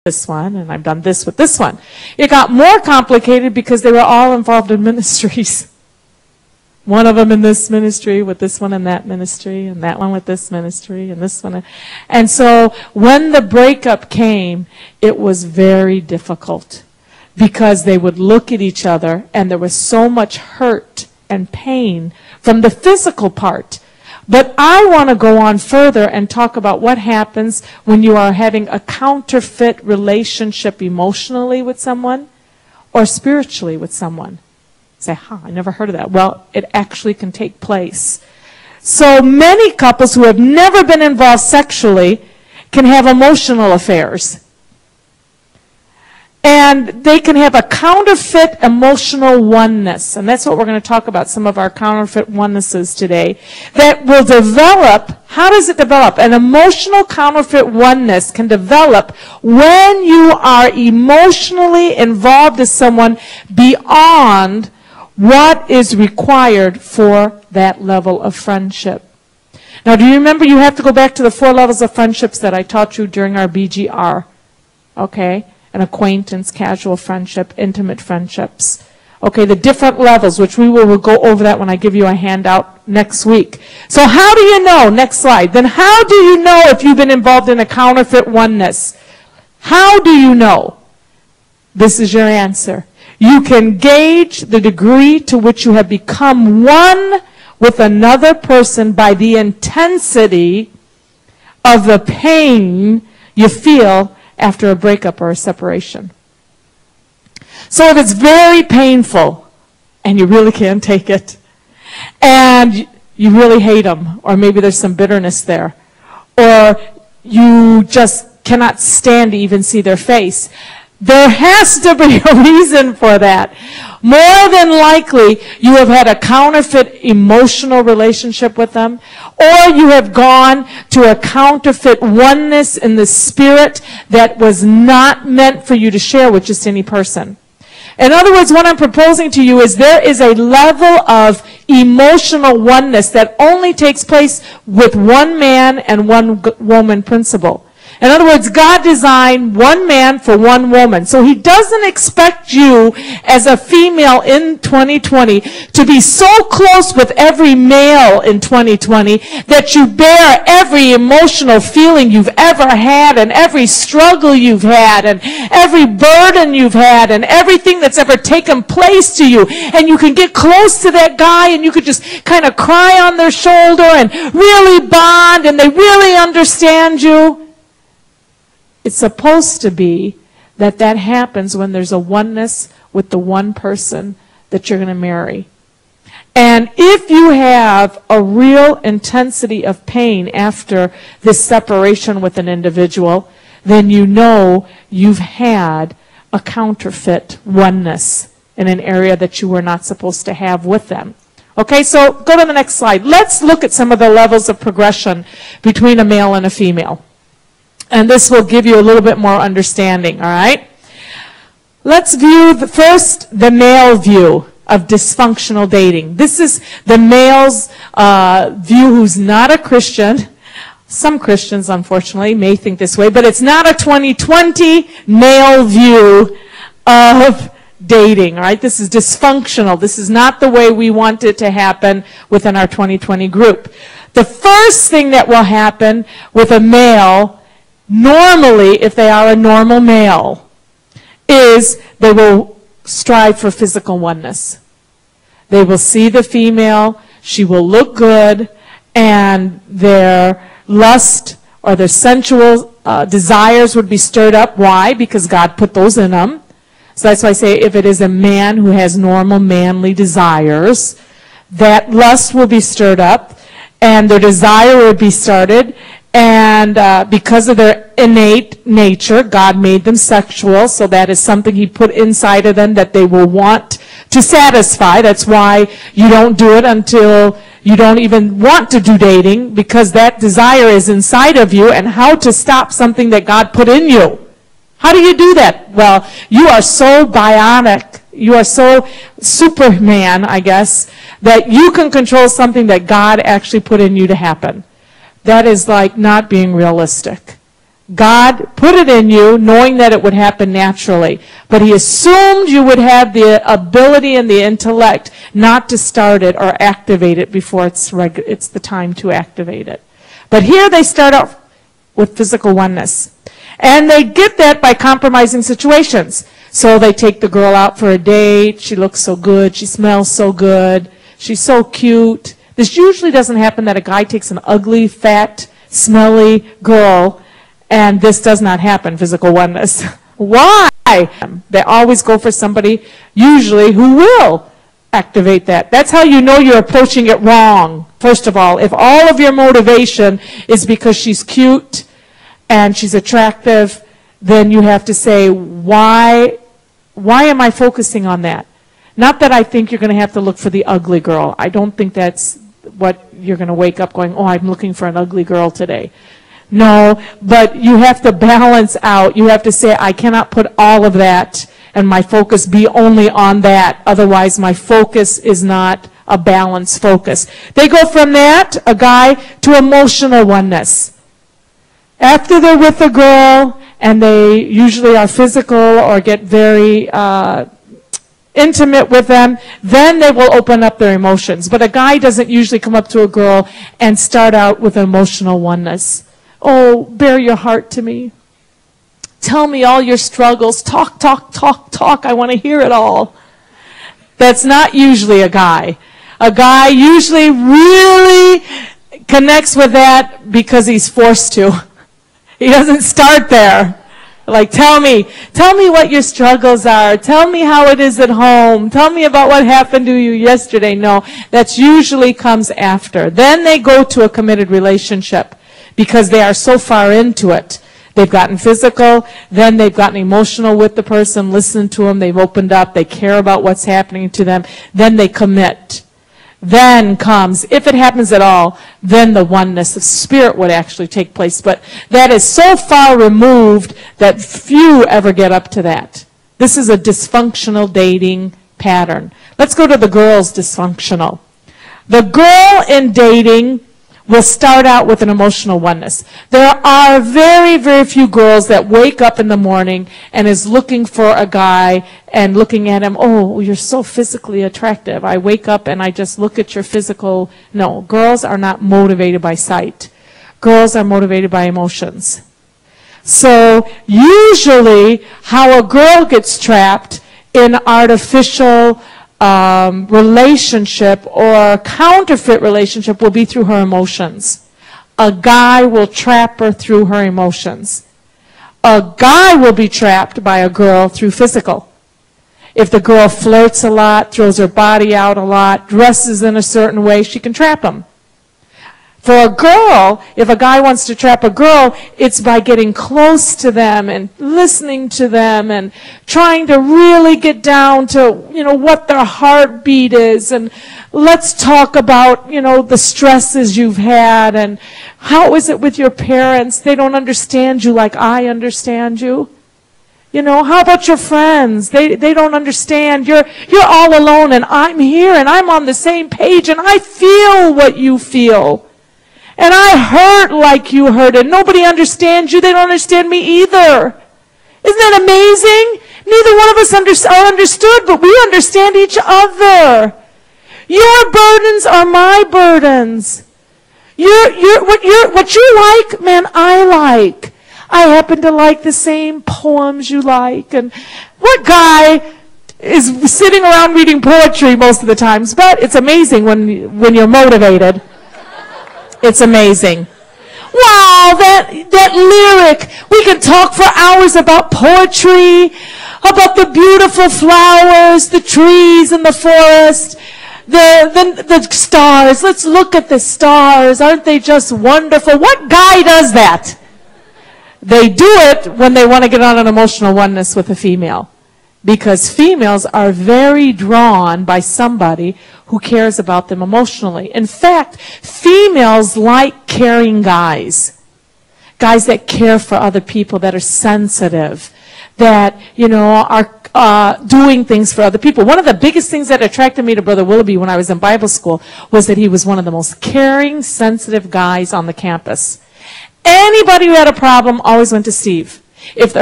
this one, and I've done this with this one. It got more complicated because they were all involved in ministries. One of them in this ministry with this one in that ministry, and that one with this ministry, and this one. And so when the breakup came, it was very difficult because they would look at each other, and there was so much hurt and pain from the physical part. But I want to go on further and talk about what happens when you are having a counterfeit relationship emotionally with someone or spiritually with someone. Say, I never heard of that. Well, it actually can take place. So many couples who have never been involved sexually can have emotional affairs. And they can have a counterfeit emotional oneness. And that's what we're going to talk about, some of our counterfeit onenesses today. That will develop. How does it develop? An emotional counterfeit oneness can develop when you are emotionally involved with someone beyond what is required for that level of friendship. Now, do you remember you have to go back to the 4 levels of friendships that I taught you during our BGR? Okay? An acquaintance, casual friendship, intimate friendships. Okay, the different levels, which we will go over that when I give you a handout next week. So how do you know? Next slide. Then how do you know if you've been involved in a counterfeit oneness? How do you know? This is your answer. You can gauge the degree to which you have become one with another person by the intensity of the pain you feel after a breakup or a separation. So if it's very painful and you really can't take it, and you really hate them, or maybe there's some bitterness there, or you just cannot stand to even see their face, there has to be a reason for that. More than likely, you have had a counterfeit emotional relationship with them, or you have gone to a counterfeit oneness in the spirit that was not meant for you to share with just any person. In other words, what I'm proposing to you is there is a level of emotional oneness that only takes place with one man and one woman principle. In other words, God designed one man for one woman. So he doesn't expect you as a female in 2020 to be so close with every male in 2020 that you bear every emotional feeling you've ever had and every struggle you've had and every burden you've had and everything that's ever taken place to you. And you can get close to that guy and you could just kind of cry on their shoulder and really bond and they really understand you. It's supposed to be that that happens when there's a oneness with the one person that you're going to marry. And if you have a real intensity of pain after this separation with an individual, then you know you've had a counterfeit oneness in an area that you were not supposed to have with them. Okay, so go to the next slide. Let's look at some of the levels of progression between a male and a female. And this will give you a little bit more understanding, all right? Let's view first the male view of dysfunctional dating. This is the male's view who's not a Christian. Some Christians, unfortunately, may think this way, but it's not a 2020 male view of dating, all right? This is dysfunctional. This is not the way we want it to happen within our 2020 group. The first thing that will happen with a male, normally, if they are a normal male, is they will strive for physical oneness. They will see the female, she will look good, and their lust or their sensual desires would be stirred up. Why? Because God put those in them. So that's why I say if it is a man who has normal manly desires, that lust will be stirred up, and their desire will be started. And because of their innate nature, God made them sexual, so that is something he put inside of them that they will want to satisfy. That's why you don't do it until you don't even want to do dating, because that desire is inside of you, and how to stop something that God put in you. How do you do that? Well, you are so bionic, you are so Superman, I guess, that you can control something that God actually put in you to happen. That is like not being realistic. God put it in you knowing that it would happen naturally. But he assumed you would have the ability and the intellect not to start it or activate it before it's the time to activate it. But here they start out with physical oneness. And they get that by compromising situations. So they take the girl out for a date. She looks so good. She smells so good. She's so cute. This usually doesn't happen that a guy takes an ugly, fat, smelly girl, and this does not happen, physical oneness. Why? They always go for somebody, usually, who will activate that. That's how you know you're approaching it wrong. First of all, if all of your motivation is because she's cute and she's attractive, then you have to say, why am I focusing on that? Not that I think you're going to have to look for the ugly girl. I don't think that's what you're going to wake up going, oh, I'm looking for an ugly girl today. No, but you have to balance out. You have to say, I cannot put all of that and my focus be only on that. Otherwise, my focus is not a balanced focus. They go from that, a guy, to emotional oneness. After they're with a girl and they usually are physical or get very intimate with them, then they will open up their emotions. But a guy doesn't usually come up to a girl and start out with emotional oneness. Oh, bare your heart to me. Tell me all your struggles. Talk, talk, talk, talk. I want to hear it all. That's not usually a guy. A guy usually really connects with that because he's forced to. He doesn't start there. Like, tell me what your struggles are. Tell me how it is at home. Tell me about what happened to you yesterday. No, that usually comes after. Then they go to a committed relationship because they are so far into it. They've gotten physical, then they've gotten emotional with the person, listened to them, they've opened up, they care about what's happening to them, then they commit. Then comes, if it happens at all, then the oneness of spirit would actually take place. But that is so far removed that few ever get up to that. This is a dysfunctional dating pattern. Let's go to the girl's dysfunctional. The girl in dating will start out with an emotional oneness. There are very, very few girls that wake up in the morning and is looking for a guy and looking at him, oh, you're so physically attractive. I wake up and I just look at your physical. No, girls are not motivated by sight. Girls are motivated by emotions. So usually how a girl gets trapped in artificial relationship or counterfeit relationship will be through her emotions. A guy will trap her through her emotions. A guy will be trapped by a girl through physical. If the girl flirts a lot, throws her body out a lot, dresses in a certain way, she can trap him. For a girl, if a guy wants to trap a girl, it's by getting close to them and listening to them and trying to really get down to, what their heartbeat is. And let's talk about, the stresses you've had and how is it with your parents? They don't understand you like I understand you. How about your friends? They don't understand. You're all alone and I'm here and I'm on the same page and I feel what you feel. And I hurt like you hurt, and nobody understands you. They don't understand me either. Isn't that amazing? Neither one of us are understood, but we understand each other. Your burdens are my burdens. What you like, man, I like. I happen to like the same poems you like. And what guy is sitting around reading poetry most of the times? But it's amazing when you're motivated. It's amazing. Wow, that lyric. We can talk for hours about poetry, about the beautiful flowers, the trees in the forest, the stars. Let's look at the stars. Aren't they just wonderful? What guy does that? They do it when they want to get on an emotional oneness with a female. Because females are very drawn by somebody who cares about them emotionally. In fact, females like caring guys. Guys that care for other people, that are sensitive, that, are doing things for other people. One of the biggest things that attracted me to Brother Willoughby when I was in Bible school was that he was one of the most caring, sensitive guys on the campus. Anybody who had a problem always went to Steve. If their